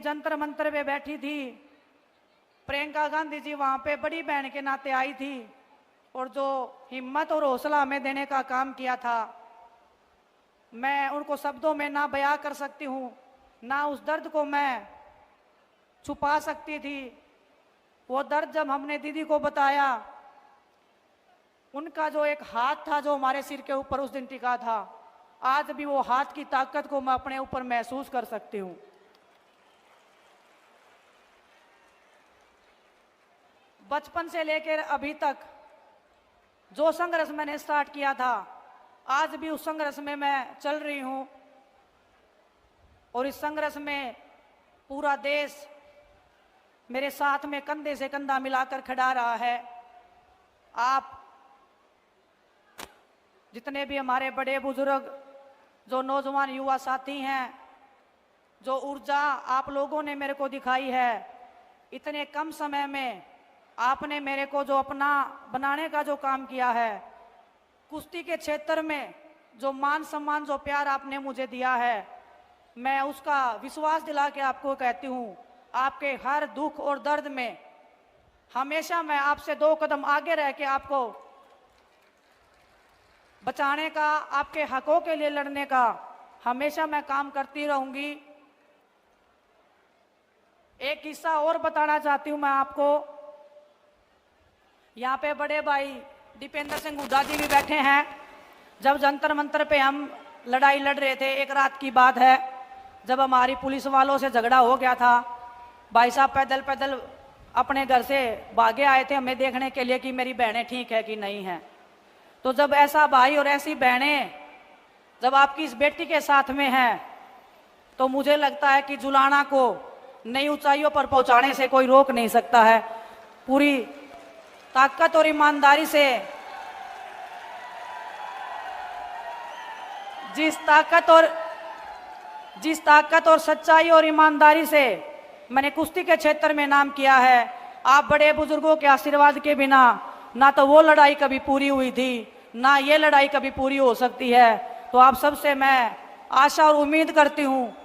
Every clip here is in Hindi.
जंतर मंतर पे बैठी थी, प्रियंका गांधी जी वहां पे बड़ी बहन के नाते आई थी और जो हिम्मत और हौसला हमें देने का काम किया था, मैं उनको शब्दों में ना बयां कर सकती हूँ, ना उस दर्द को मैं छुपा सकती थी। वो दर्द जब हमने दीदी को बताया, उनका जो एक हाथ था जो हमारे सिर के ऊपर उस दिन टिका था, आज भी वो हाथ की ताकत को मैं अपने ऊपर महसूस कर सकती हूँ। बचपन से लेकर अभी तक जो संघर्ष मैंने स्टार्ट किया था, आज भी उस संघर्ष में मैं चल रही हूं और इस संघर्ष में पूरा देश मेरे साथ में कंधे से कंधा मिलाकर खड़ा रहा है। आप जितने भी हमारे बड़े बुजुर्ग, जो नौजवान युवा साथी हैं, जो ऊर्जा आप लोगों ने मेरे को दिखाई है, इतने कम समय में आपने मेरे को जो अपना बनाने का जो काम किया है, कुश्ती के क्षेत्र में जो मान सम्मान, जो प्यार आपने मुझे दिया है, मैं उसका विश्वास दिला के आपको कहती हूँ, आपके हर दुख और दर्द में हमेशा मैं आपसे 2 कदम आगे रह के आपको बचाने का, आपके हकों के लिए लड़ने का हमेशा मैं काम करती रहूंगी। एक किस्सा और बताना चाहती हूँ मैं आपको। यहाँ पे बड़े भाई दीपेंद्र सिंह हुड्डा जी भी बैठे हैं। जब जंतर मंतर पे हम लड़ाई लड़ रहे थे, एक रात की बात है, जब हमारी पुलिस वालों से झगड़ा हो गया था, भाई साहब पैदल पैदल अपने घर से भागे आए थे हमें देखने के लिए कि मेरी बहनें ठीक है कि नहीं है। तो जब ऐसा भाई और ऐसी बहनें जब आपकी इस बेटी के साथ में हैं, तो मुझे लगता है कि जुलाना को नई ऊंचाइयों पर पहुंचाने से कोई रोक नहीं सकता है। पूरी ताकत और ईमानदारी से, जिस ताकत और सच्चाई और ईमानदारी से मैंने कुश्ती के क्षेत्र में नाम किया है, आप बड़े बुजुर्गों के आशीर्वाद के बिना ना तो वो लड़ाई कभी पूरी हुई थी, ना ये लड़ाई कभी पूरी हो सकती है। तो आप सबसे मैं आशा और उम्मीद करती हूँ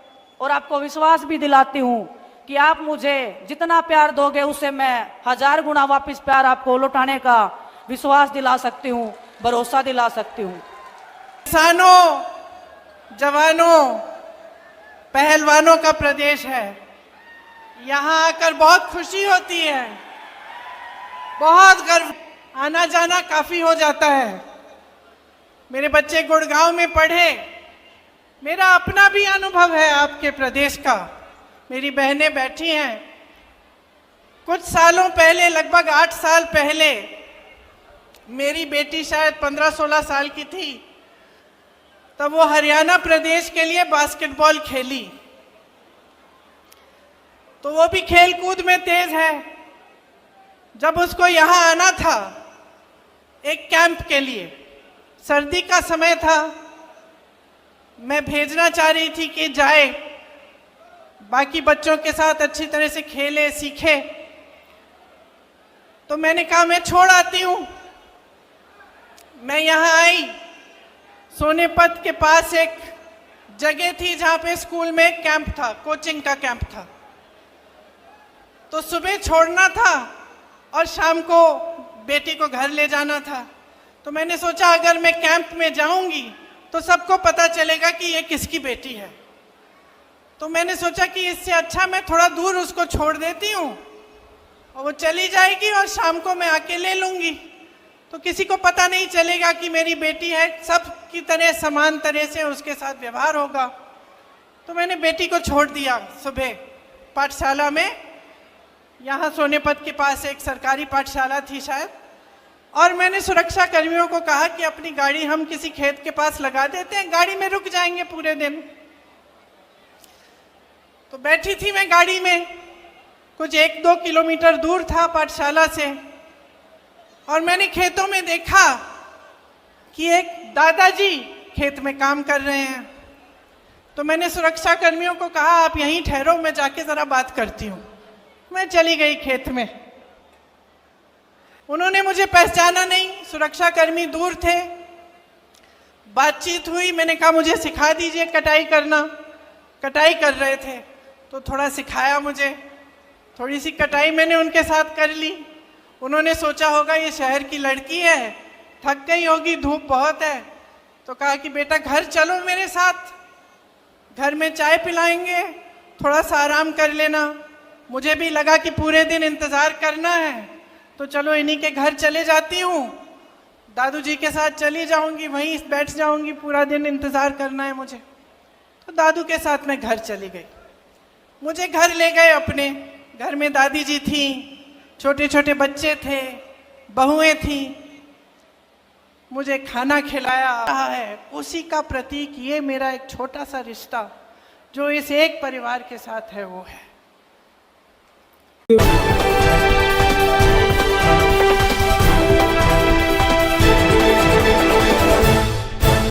और आपको विश्वास भी दिलाती हूँ कि आप मुझे जितना प्यार दोगे उससे मैं 1000 गुना वापस प्यार आपको लौटाने का विश्वास दिला सकती हूँ, भरोसा दिला सकती हूँ। किसानों, जवानों, पहलवानों का प्रदेश है। यहाँ आकर बहुत खुशी होती है, बहुत गर्व, आना जाना काफी हो जाता है। मेरे बच्चे गुड़गांव में पढ़े, मेरा अपना भी अनुभव है आपके प्रदेश का। मेरी बहनें बैठी हैं। कुछ सालों पहले, लगभग 8 साल पहले, मेरी बेटी शायद 15-16 साल की थी, तब वो हरियाणा प्रदेश के लिए बास्केटबॉल खेली। तो वो भी खेल कूद में तेज है। जब उसको यहाँ आना था एक कैंप के लिए, सर्दी का समय था, मैं भेजना चाह रही थी कि जाए, बाकी बच्चों के साथ अच्छी तरह से खेले, सीखे। तो मैंने कहा मैं छोड़ आती हूँ। मैं यहाँ आई, सोनेपत के पास एक जगह थी जहाँ पे स्कूल में एक कैंप था, कोचिंग का कैंप था। तो सुबह छोड़ना था और शाम को बेटी को घर ले जाना था। तो मैंने सोचा अगर मैं कैंप में जाऊंगी तो सबको पता चलेगा कि ये किसकी बेटी है। तो मैंने सोचा कि इससे अच्छा मैं थोड़ा दूर उसको छोड़ देती हूँ और वो चली जाएगी और शाम को मैं आके ले लूंगी, तो किसी को पता नहीं चलेगा कि मेरी बेटी है, सब की तरह समान तरह से उसके साथ व्यवहार होगा। तो मैंने बेटी को छोड़ दिया सुबह पाठशाला में। यहाँ सोनेपत के पास एक सरकारी पाठशाला थी शायद, और मैंने सुरक्षा कर्मियों को कहा कि अपनी गाड़ी हम किसी खेत के पास लगा देते हैं, गाड़ी में रुक जाएंगे पूरे दिन। तो बैठी थी मैं गाड़ी में, कुछ 1-2 किलोमीटर दूर था पाठशाला से, और मैंने खेतों में देखा कि एक दादाजी खेत में काम कर रहे हैं। तो मैंने सुरक्षा कर्मियों को कहा आप यहीं ठहरो, मैं जाके जरा बात करती हूँ। मैं चली गई खेत में। उन्होंने मुझे पहचाना नहीं, सुरक्षा कर्मी दूर थे। बातचीत हुई, मैंने कहा मुझे सिखा दीजिए कटाई करना। कटाई कर रहे थे तो थोड़ा सिखाया मुझे, थोड़ी सी कटाई मैंने उनके साथ कर ली। उन्होंने सोचा होगा ये शहर की लड़की है, थक गई होगी, धूप बहुत है, तो कहा कि बेटा घर चलो मेरे साथ, घर में चाय पिलाएंगे, थोड़ा सा आराम कर लेना। मुझे भी लगा कि पूरे दिन इंतज़ार करना है, तो चलो इन्हीं के घर चले जाती हूँ, दादू जी के साथ चली जाऊंगी, वहीं बैठ जाऊंगी, पूरा दिन इंतज़ार करना है मुझे। तो दादू के साथ मैं घर चली गई। मुझे घर ले गए अपने, घर में दादी जी थी, छोटे छोटे बच्चे थे, बहुएं थी, मुझे खाना खिलाया है। उसी का प्रतीक ये मेरा एक छोटा सा रिश्ता जो इस एक परिवार के साथ है वो है।